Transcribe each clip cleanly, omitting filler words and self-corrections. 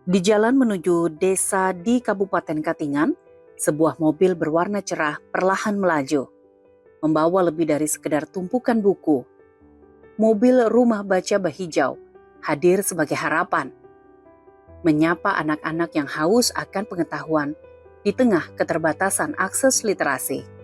Di jalan menuju desa di Kabupaten Katingan, sebuah mobil berwarna cerah perlahan melaju, membawa lebih dari sekedar tumpukan buku. Mobil rumah baca Bahijau hadir sebagai harapan, menyapa anak-anak yang haus akan pengetahuan di tengah keterbatasan akses literasi.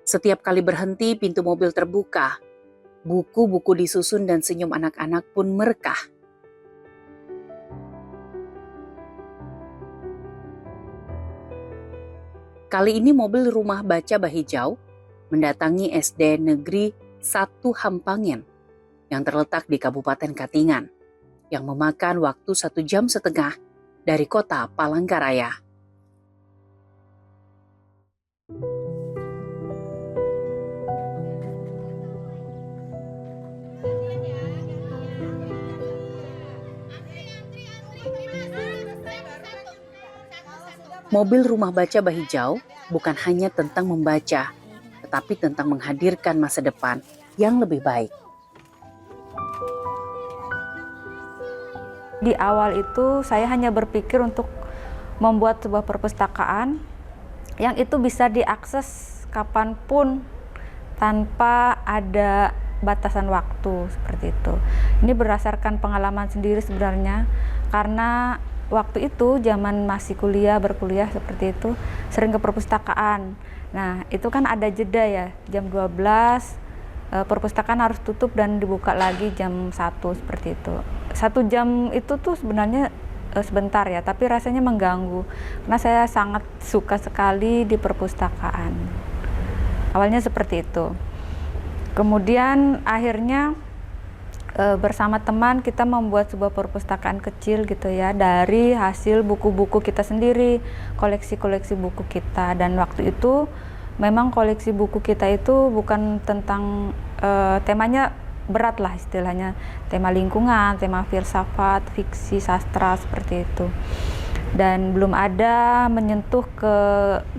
Setiap kali berhenti, pintu mobil terbuka. Buku-buku disusun dan senyum anak-anak pun merekah. Kali ini mobil rumah baca Bahijau mendatangi SD Negeri 1 Hampangen yang terletak di Kabupaten Katingan, yang memakan waktu 1,5 jam dari kota Palangkaraya. Mobil rumah baca Bahijau bukan hanya tentang membaca, tetapi tentang menghadirkan masa depan yang lebih baik. Di awal itu saya hanya berpikir untuk membuat sebuah perpustakaan yang itu bisa diakses kapanpun tanpa ada batasan waktu seperti itu. Ini berdasarkan pengalaman sendiri sebenarnya, karena waktu itu zaman masih berkuliah seperti itu, sering ke perpustakaan. Nah, itu kan ada jeda ya, jam 12 perpustakaan harus tutup dan dibuka lagi jam 1 seperti itu. 1 jam itu tuh sebenarnya sebentar ya, tapi rasanya mengganggu karena saya sangat suka sekali di perpustakaan. Awalnya seperti itu. Kemudian akhirnya bersama teman kita membuat sebuah perpustakaan kecil gitu ya, dari hasil buku-buku kita sendiri, koleksi-koleksi buku kita. Dan waktu itu memang koleksi buku kita itu bukan tentang temanya berat lah istilahnya, tema lingkungan, tema filsafat, fiksi, sastra seperti itu. Dan belum ada menyentuh ke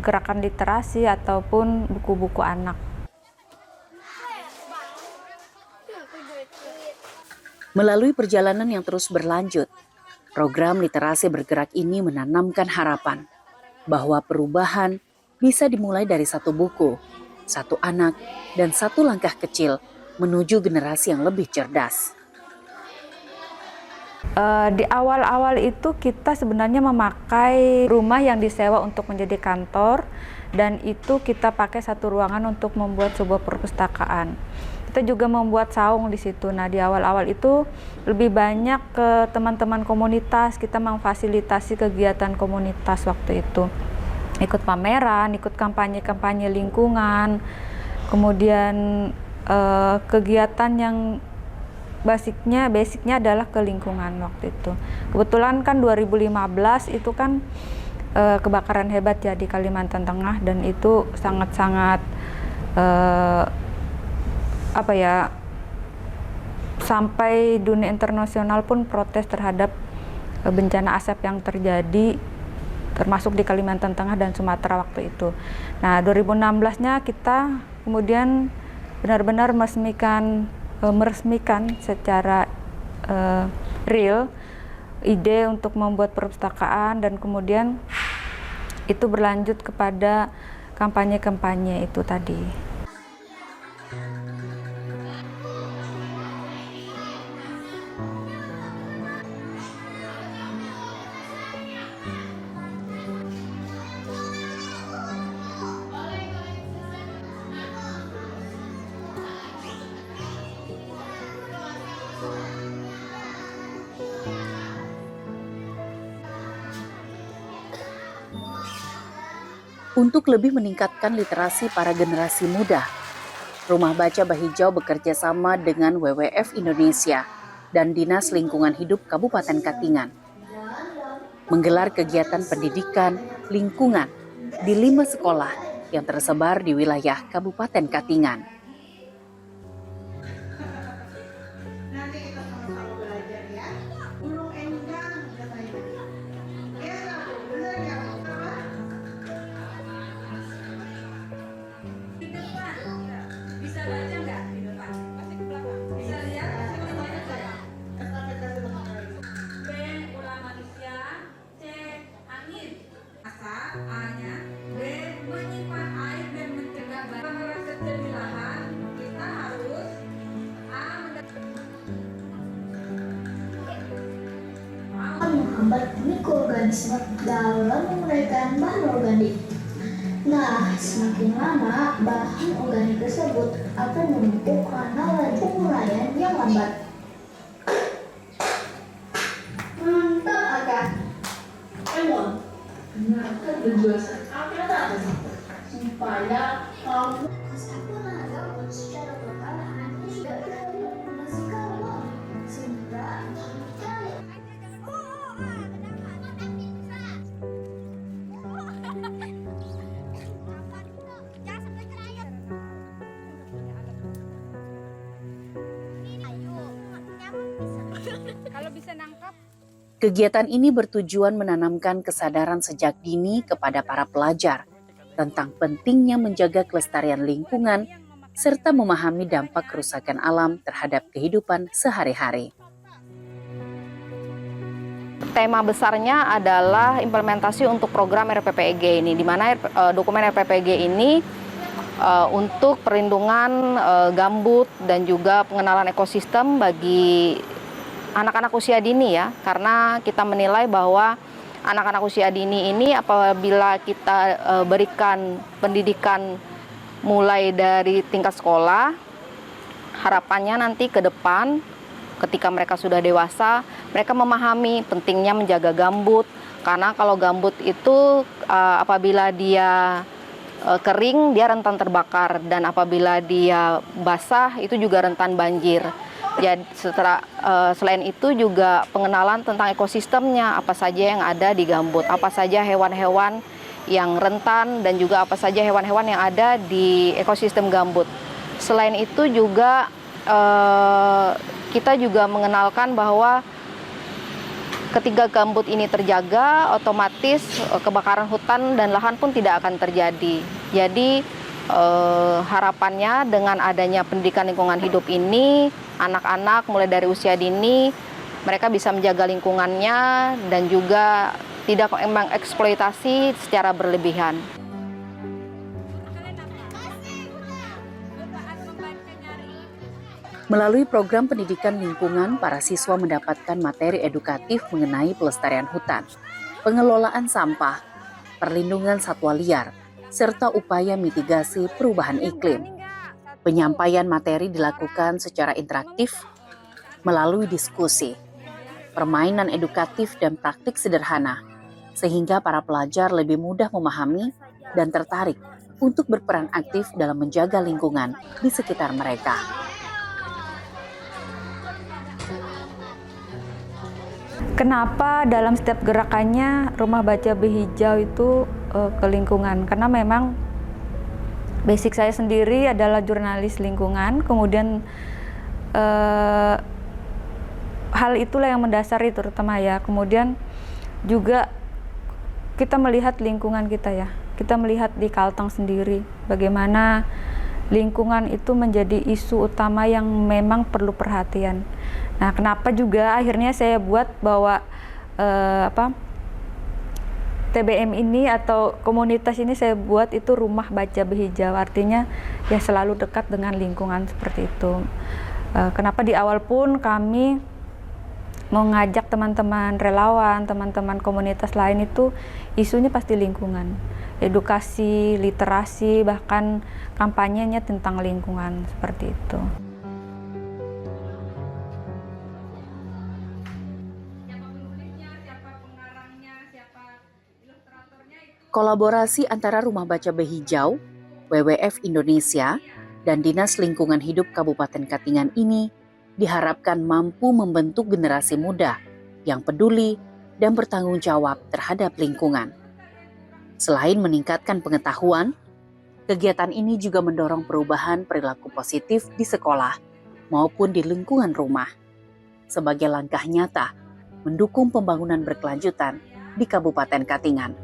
gerakan literasi ataupun buku-buku anak. Melalui perjalanan yang terus berlanjut, program literasi bergerak ini menanamkan harapan bahwa perubahan bisa dimulai dari satu buku, satu anak, dan satu langkah kecil menuju generasi yang lebih cerdas. Di awal-awal itu kita sebenarnya memakai rumah yang disewa untuk menjadi kantor, dan itu kita pakai satu ruangan untuk membuat sebuah perpustakaan. Kita juga membuat saung di situ. Nah, di awal-awal itu lebih banyak ke teman-teman komunitas, kita memfasilitasi kegiatan komunitas waktu itu. Ikut pameran, ikut kampanye-kampanye lingkungan, kemudian kegiatan yang basicnya adalah ke lingkungan waktu itu. Kebetulan kan 2015 itu kan kebakaran hebat ya di Kalimantan Tengah, dan itu sangat-sangat sampai dunia internasional pun protes terhadap bencana asap yang terjadi, termasuk di Kalimantan Tengah dan Sumatera waktu itu. Nah, 2016-nya kita kemudian benar-benar meresmikan secara real ide untuk membuat perpustakaan, dan kemudian itu berlanjut kepada kampanye-kampanye itu tadi. Untuk lebih meningkatkan literasi para generasi muda, Rumah Baca Bahijau bekerja sama dengan WWF Indonesia dan Dinas Lingkungan Hidup Kabupaten Katingan, menggelar kegiatan pendidikan lingkungan di 5 sekolah yang tersebar di wilayah Kabupaten Katingan. Nanti kita sama-sama belajar ya. Burung enggang katanya. Ya nggak Bu? Bener nggak Bu? Apa? Di depan, bisa baca nggak di depan? Masih ke belakang. Bisa lihat? Bisa baca nggak? Sampai ke belakang lagi. B. Ulah manusia. C. Angin. Asa. A-nya. B. Menyimpan air dan mencegah bahaya kecemilahan. Kita harus A. Menghambat mikroorganisme dalam menguraikan bahan organik. Nah, semakin lama bahan organik tersebut akan menumpuk karena laju penguraian yang lambat. Mantap, Akak. Emon, kenapa berjualan? Apa ada supaya kamu secara berkala tidak masih kamu sehingga Kalau bisa nangkap. Kegiatan ini bertujuan menanamkan kesadaran sejak dini kepada para pelajar tentang pentingnya menjaga kelestarian lingkungan serta memahami dampak kerusakan alam terhadap kehidupan sehari-hari. Tema besarnya adalah implementasi untuk program RPPEG ini, di mana dokumen RPPEG ini untuk perlindungan gambut dan juga pengenalan ekosistem bagi anak-anak usia dini ya, karena kita menilai bahwa anak-anak usia dini ini apabila kita berikan pendidikan mulai dari tingkat sekolah, harapannya nanti ke depan ketika mereka sudah dewasa, mereka memahami pentingnya menjaga gambut, karena kalau gambut itu apabila dia kering, dia rentan terbakar, dan apabila dia basah, itu juga rentan banjir. Jadi selain itu juga pengenalan tentang ekosistemnya, apa saja yang ada di gambut, apa saja hewan-hewan yang rentan, dan juga apa saja hewan-hewan yang ada di ekosistem gambut. Selain itu juga kita juga mengenalkan bahwa ketika gambut ini terjaga, otomatis kebakaran hutan dan lahan pun tidak akan terjadi. Jadi harapannya dengan adanya pendidikan lingkungan hidup ini, anak-anak mulai dari usia dini mereka bisa menjaga lingkungannya dan juga tidak mengeksploitasi secara berlebihan. Melalui program pendidikan lingkungan, para siswa mendapatkan materi edukatif mengenai pelestarian hutan, pengelolaan sampah, perlindungan satwa liar, serta upaya mitigasi perubahan iklim. Penyampaian materi dilakukan secara interaktif melalui diskusi, permainan edukatif dan praktik sederhana, sehingga para pelajar lebih mudah memahami dan tertarik untuk berperan aktif dalam menjaga lingkungan di sekitar mereka. Kenapa dalam setiap gerakannya Rumah Baca Behijau itu ke lingkungan? Karena memang basic saya sendiri adalah jurnalis lingkungan, kemudian hal itulah yang mendasari terutama ya. Kemudian juga kita melihat lingkungan kita ya, kita melihat di Kalteng sendiri bagaimana lingkungan itu menjadi isu utama yang memang perlu perhatian. Nah, kenapa juga akhirnya saya buat bahwa TBM ini atau komunitas ini saya buat itu Rumah Baca Behijau, artinya ya selalu dekat dengan lingkungan seperti itu. Kenapa di awal pun kami mengajak teman-teman relawan, teman-teman komunitas lain itu isunya pasti lingkungan, edukasi, literasi, bahkan kampanyenya tentang lingkungan seperti itu. Kolaborasi antara Rumah Baca Behijau, WWF Indonesia, dan Dinas Lingkungan Hidup Kabupaten Katingan ini diharapkan mampu membentuk generasi muda yang peduli dan bertanggung jawab terhadap lingkungan. Selain meningkatkan pengetahuan, Kegiatan ini juga mendorong perubahan perilaku positif di sekolah maupun di lingkungan rumah, sebagai langkah nyata mendukung pembangunan berkelanjutan di Kabupaten Katingan.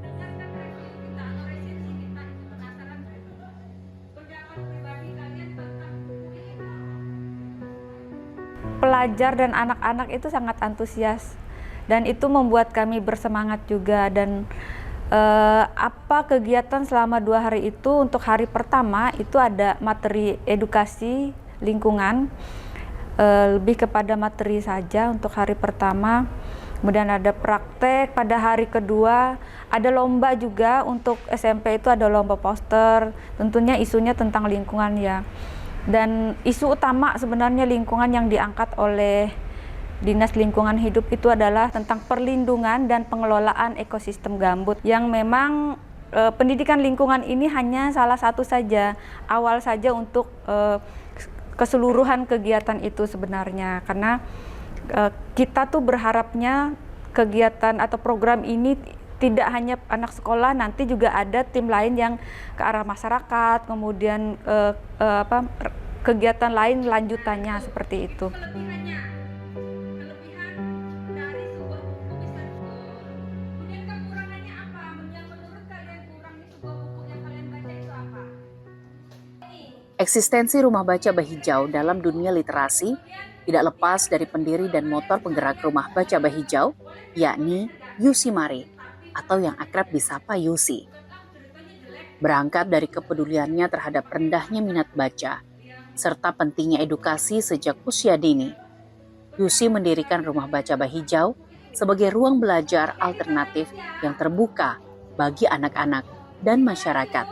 Pelajar dan anak-anak itu sangat antusias dan itu membuat kami bersemangat juga. Dan apa kegiatan selama 2 hari itu, untuk hari pertama itu ada materi edukasi lingkungan, lebih kepada materi saja untuk hari pertama. Kemudian ada praktek pada hari kedua, ada lomba juga untuk SMP, itu ada lomba poster, tentunya isunya tentang lingkungan ya. Dan isu utama sebenarnya lingkungan yang diangkat oleh Dinas Lingkungan Hidup itu adalah tentang perlindungan dan pengelolaan ekosistem gambut, yang memang pendidikan lingkungan ini hanya salah satu saja, awal saja untuk keseluruhan kegiatan itu sebenarnya. Karena kita tuh berharapnya kegiatan atau program ini tidak hanya anak sekolah, nanti juga ada tim lain yang ke arah masyarakat, kemudian kegiatan lain lanjutannya seperti itu. Eksistensi Rumah Baca Bah Hijau dalam dunia literasi tidak lepas dari pendiri dan motor penggerak Rumah Baca Bah Hijau, yakni Yusi Mari, atau yang akrab disapa Yusi. Berangkat dari kepeduliannya terhadap rendahnya minat baca, serta pentingnya edukasi sejak usia dini, Yusi mendirikan Rumah Baca Bah Hijau sebagai ruang belajar alternatif yang terbuka bagi anak-anak dan masyarakat,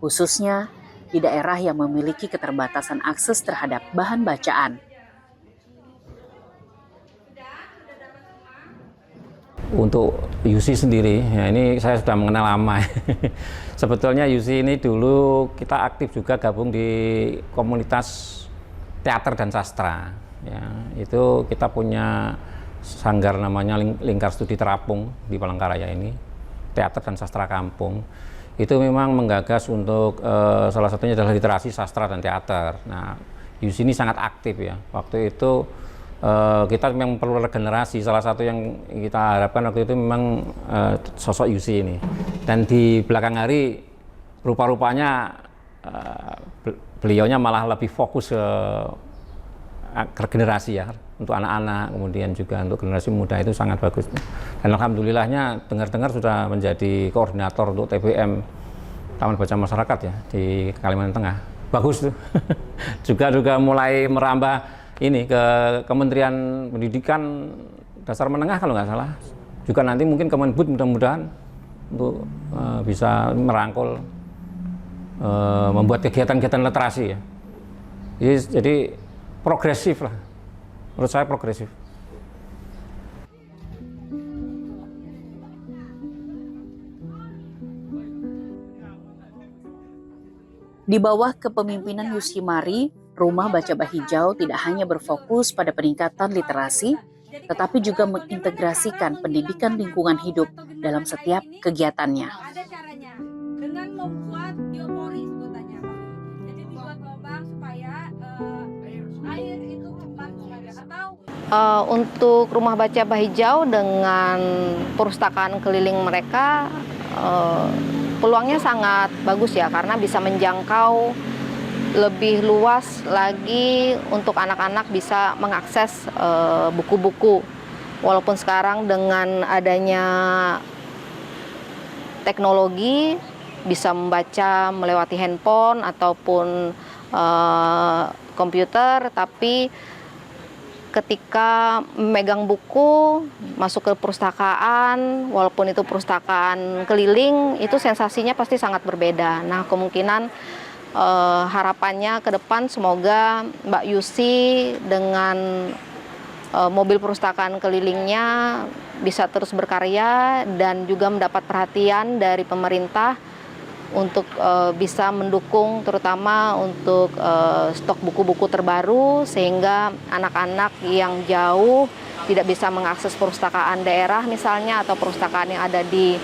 khususnya di daerah yang memiliki keterbatasan akses terhadap bahan bacaan. Untuk Yusi sendiri, ya ini saya sudah mengenal lama. Sebetulnya Yusi ini dulu kita aktif juga gabung di komunitas teater dan sastra. Ya, itu kita punya sanggar namanya Lingkar Studi Terapung di Palangkaraya ini, teater dan sastra kampung. Itu memang menggagas untuk salah satunya adalah literasi, sastra, dan teater. Nah, Yusi ini sangat aktif ya. Waktu itu kita memang perlu regenerasi. Salah satu yang kita harapkan waktu itu memang sosok Yusi ini. Dan di belakang hari rupa-rupanya beliaunya malah lebih fokus ke regenerasi ya, untuk anak-anak, kemudian juga untuk generasi muda, itu sangat bagus. Dan alhamdulillahnya dengar-dengar sudah menjadi koordinator untuk TBM Taman Baca Masyarakat ya di Kalimantan Tengah. Bagus tuh. juga mulai merambah ini ke Kementerian Pendidikan Dasar Menengah kalau nggak salah. Juga nanti mungkin Kemenbud mudah-mudahan untuk bisa merangkul membuat kegiatan-kegiatan literasi ya. Jadi progresif lah. Menurut saya progresif. Di bawah kepemimpinan Yusi Mari, Rumah Baca Bah Hijau tidak hanya berfokus pada peningkatan literasi, tetapi juga mengintegrasikan pendidikan lingkungan hidup dalam setiap kegiatannya. Ada caranya dengan membuat biopori sebutannya. Jadi dibuat lubang supaya air itu cepat mengalir. Atau untuk Rumah Baca Bah Hijau dengan perpustakaan keliling mereka, peluangnya sangat bagus ya, karena bisa menjangkau lebih luas lagi untuk anak-anak bisa mengakses buku-buku. Walaupun sekarang dengan adanya teknologi bisa membaca melewati handphone ataupun komputer, tapi ketika memegang buku, masuk ke perpustakaan, walaupun itu perpustakaan keliling, itu sensasinya pasti sangat berbeda. Nah, kemungkinan harapannya ke depan semoga Mbak Yusi dengan mobil perpustakaan kelilingnya bisa terus berkarya dan juga mendapat perhatian dari pemerintah untuk bisa mendukung terutama untuk stok buku-buku terbaru, sehingga anak-anak yang jauh tidak bisa mengakses perpustakaan daerah misalnya atau perpustakaan yang ada di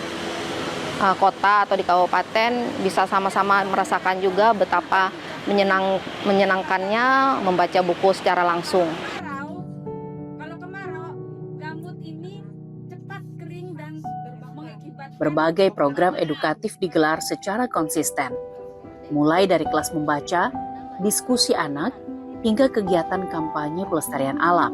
kota atau di kabupaten bisa sama-sama merasakan juga betapa menyenangkannya membaca buku secara langsung. Kalau kemarau, gambut ini cepat kering dan mengakibatkan Berbagai program edukatif digelar secara konsisten, mulai dari kelas membaca, diskusi anak, hingga kegiatan kampanye pelestarian alam.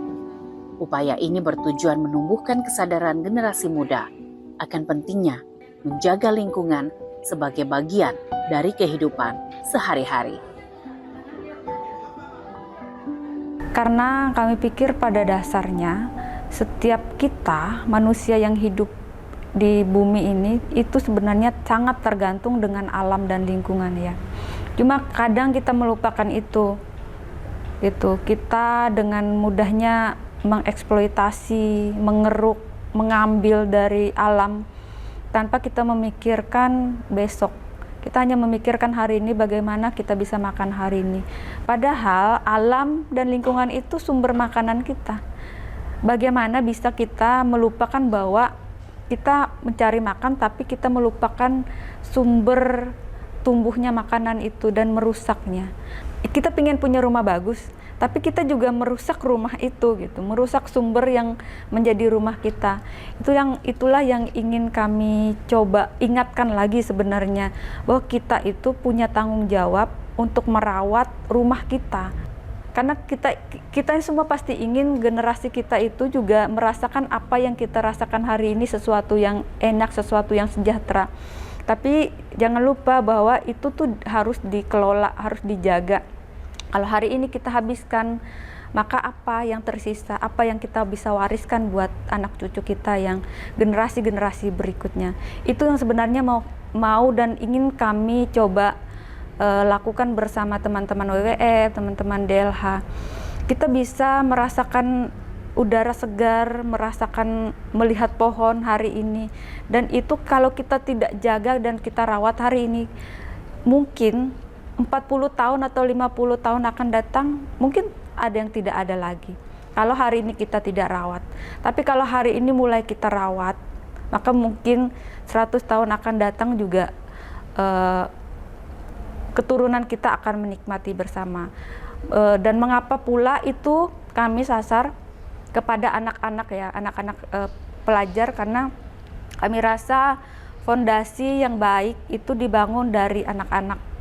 Upaya ini bertujuan menumbuhkan kesadaran generasi muda akan pentingnya menjaga lingkungan sebagai bagian dari kehidupan sehari-hari. Karena kami pikir pada dasarnya setiap kita manusia yang hidup di bumi ini itu sebenarnya sangat tergantung dengan alam dan lingkungan ya. Cuma kadang kita melupakan itu. Kita dengan mudahnya mengeksploitasi, mengeruk, mengambil dari alam tanpa kita memikirkan besok. Kita hanya memikirkan hari ini bagaimana kita bisa makan hari ini. Padahal alam dan lingkungan itu sumber makanan kita. Bagaimana bisa kita melupakan bahwa kita mencari makan tapi kita melupakan sumber tumbuhnya makanan itu dan merusaknya. Kita ingin punya rumah bagus, tapi kita juga merusak rumah itu gitu, merusak sumber yang menjadi rumah kita. Itulah yang ingin kami coba ingatkan lagi sebenarnya, bahwa kita itu punya tanggung jawab untuk merawat rumah kita. Karena kita semua pasti ingin generasi kita itu juga merasakan apa yang kita rasakan hari ini, sesuatu yang enak, sesuatu yang sejahtera. Tapi jangan lupa bahwa itu tuh harus dikelola, harus dijaga. Kalau hari ini kita habiskan, maka apa yang tersisa, apa yang kita bisa wariskan buat anak cucu kita yang generasi-generasi berikutnya. Itu yang sebenarnya mau dan ingin kami coba lakukan bersama teman-teman WWF, teman-teman DLH. Kita bisa merasakan udara segar, melihat pohon hari ini. Dan itu kalau kita tidak jaga dan kita rawat hari ini, mungkin 40 tahun atau 50 tahun akan datang, mungkin ada yang tidak ada lagi. Kalau hari ini kita tidak rawat. Tapi kalau hari ini mulai kita rawat, maka mungkin 100 tahun akan datang juga keturunan kita akan menikmati bersama. Dan mengapa pula itu kami sasar kepada anak-anak ya, anak-anak pelajar, karena kami rasa fondasi yang baik itu dibangun dari anak-anak.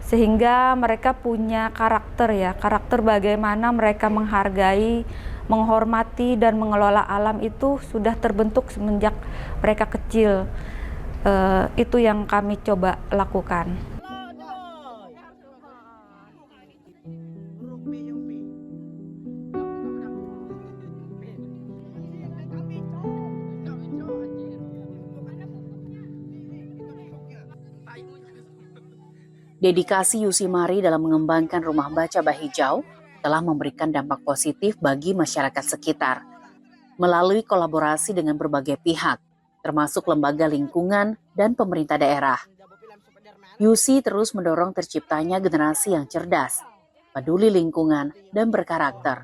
Sehingga mereka punya karakter bagaimana mereka menghargai, menghormati dan mengelola alam itu sudah terbentuk semenjak mereka kecil. Itu yang kami coba lakukan. Dedikasi Yusimari dalam mengembangkan rumah baca Bah Hijau telah memberikan dampak positif bagi masyarakat sekitar. Melalui kolaborasi dengan berbagai pihak, termasuk lembaga lingkungan dan pemerintah daerah, Yusi terus mendorong terciptanya generasi yang cerdas, peduli lingkungan, dan berkarakter.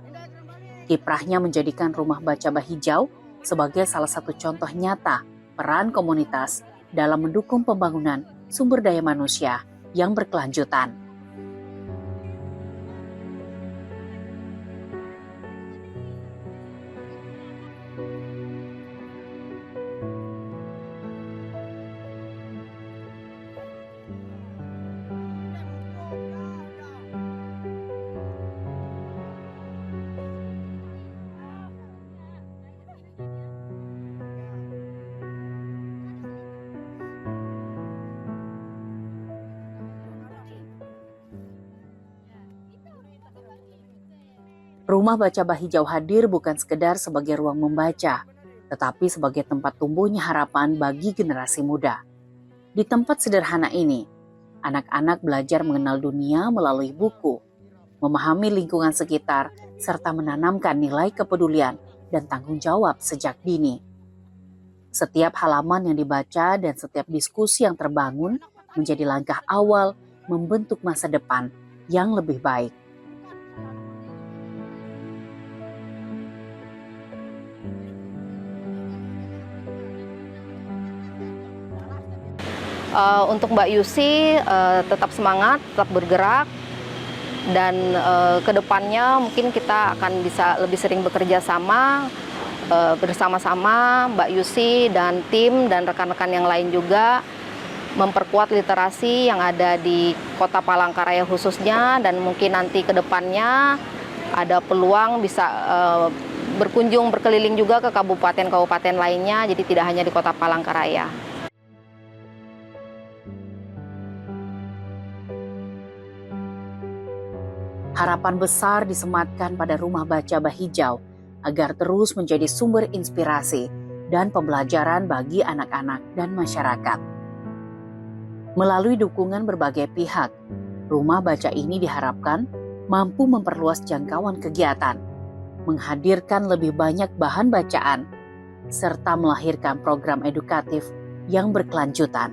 Kiprahnya menjadikan rumah baca Bah Hijau sebagai salah satu contoh nyata peran komunitas dalam mendukung pembangunan sumber daya manusia yang berkelanjutan. Rumah baca Bah Hijau hadir bukan sekedar sebagai ruang membaca, tetapi sebagai tempat tumbuhnya harapan bagi generasi muda. Di tempat sederhana ini, anak-anak belajar mengenal dunia melalui buku, memahami lingkungan sekitar, serta menanamkan nilai kepedulian dan tanggung jawab sejak dini. Setiap halaman yang dibaca dan setiap diskusi yang terbangun menjadi langkah awal membentuk masa depan yang lebih baik. Untuk Mbak Yusi tetap semangat, tetap bergerak, dan kedepannya mungkin kita akan bisa lebih sering bekerja sama bersama-sama Mbak Yusi dan tim dan rekan-rekan yang lain juga memperkuat literasi yang ada di Kota Palangkaraya khususnya, dan mungkin nanti kedepannya ada peluang bisa berkunjung berkeliling juga ke kabupaten-kabupaten lainnya, jadi tidak hanya di Kota Palangkaraya. Harapan besar disematkan pada Rumah Baca Bah Hijau agar terus menjadi sumber inspirasi dan pembelajaran bagi anak-anak dan masyarakat. Melalui dukungan berbagai pihak, Rumah Baca ini diharapkan mampu memperluas jangkauan kegiatan, menghadirkan lebih banyak bahan bacaan, serta melahirkan program edukatif yang berkelanjutan,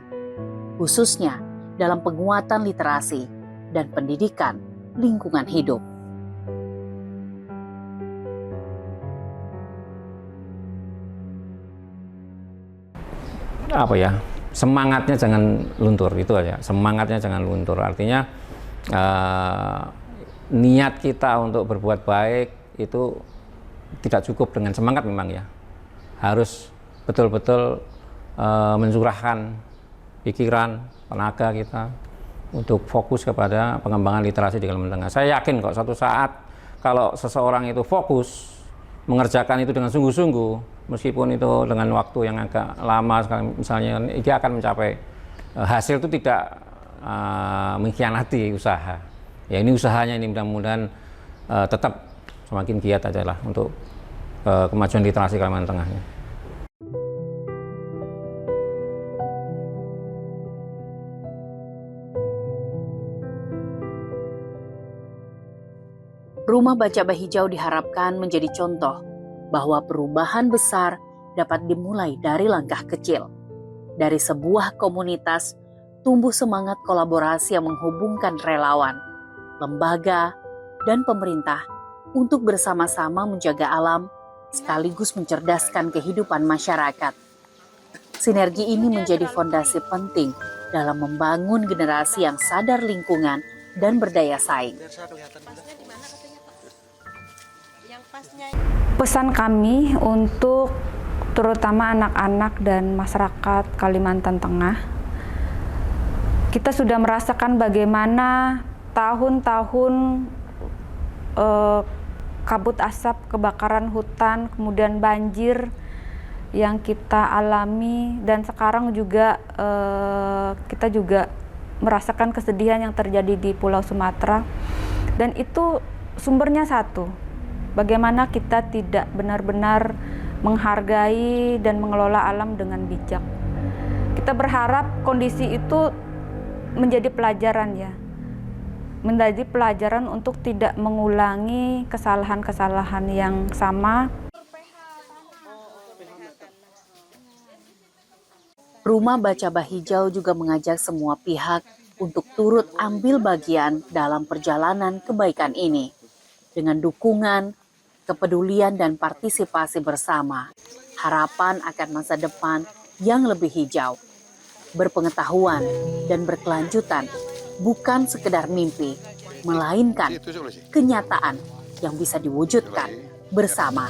khususnya dalam penguatan literasi dan pendidikan lingkungan hidup. Apa ya, semangatnya jangan luntur, itu aja. Semangatnya jangan luntur, artinya niat kita untuk berbuat baik itu tidak cukup dengan semangat memang ya. Harus betul-betul mencurahkan pikiran, tenaga kita untuk fokus kepada pengembangan literasi di Kalimantan Tengah. Saya yakin kok suatu saat kalau seseorang itu fokus mengerjakan itu dengan sungguh-sungguh, meskipun itu dengan waktu yang agak lama, misalnya dia akan mencapai hasil itu tidak mengkhianati usaha. Ya ini usahanya ini mudah-mudahan tetap semakin giat aja lah untuk kemajuan literasi Kalimantan Tengah. Rumah Baca Bah Hijau diharapkan menjadi contoh bahwa perubahan besar dapat dimulai dari langkah kecil. Dari sebuah komunitas, tumbuh semangat kolaborasi yang menghubungkan relawan, lembaga, dan pemerintah untuk bersama-sama menjaga alam sekaligus mencerdaskan kehidupan masyarakat. Sinergi ini menjadi fondasi penting dalam membangun generasi yang sadar lingkungan dan berdaya saing. Pesan kami untuk terutama anak-anak dan masyarakat Kalimantan Tengah, kita sudah merasakan bagaimana tahun-tahun kabut asap, kebakaran hutan, kemudian banjir yang kita alami, dan sekarang juga kita juga merasakan kesedihan yang terjadi di Pulau Sumatera, dan itu sumbernya satu. Bagaimana kita tidak benar-benar menghargai dan mengelola alam dengan bijak. Kita berharap kondisi itu menjadi pelajaran ya. Menjadi pelajaran untuk tidak mengulangi kesalahan-kesalahan yang sama. Rumah Baca Bah Hijau juga mengajak semua pihak untuk turut ambil bagian dalam perjalanan kebaikan ini. Dengan dukungan, kepedulian, dan partisipasi bersama, harapan akan masa depan yang lebih hijau, berpengetahuan, dan berkelanjutan bukan sekedar mimpi, melainkan kenyataan yang bisa diwujudkan bersama.